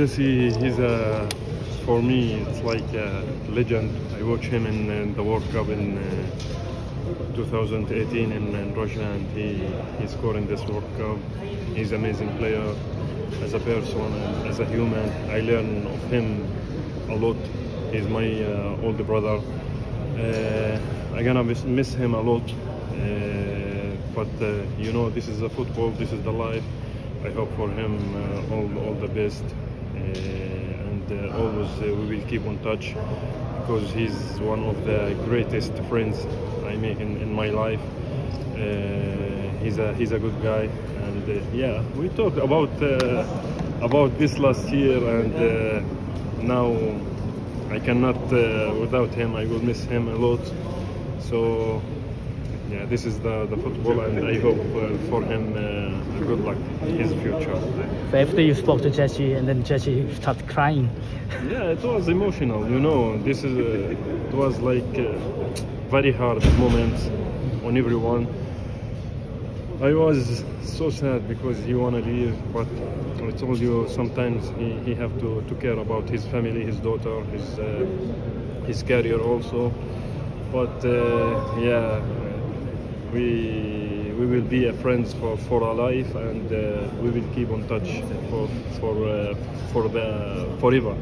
Messi, for me, it's like a legend. I watched him in the World Cup in 2018 in Russia, and he scored in this World Cup. He's an amazing player as a person and as a human. I learn of him a lot. He's my older brother. I'm gonna miss him a lot. But you know, this is the football. This is the life. I hope for him all the best, and always we will keep in touch, because he's one of the greatest friends I make in my life. He's a good guy, and yeah, we talked about this last year, and now I cannot without him. I will miss him a lot. So yeah, this is the football, and I hope for him good luck in his future. So after you spoke to Jesse, and then Jesse started crying. Yeah, it was emotional, you know. This is it was like very hard moment on everyone. I was so sad because he wanna leave, but I told you sometimes he have to care about his family, his daughter, his career also. But yeah, we will be friends for our life, and we will keep in touch for forever.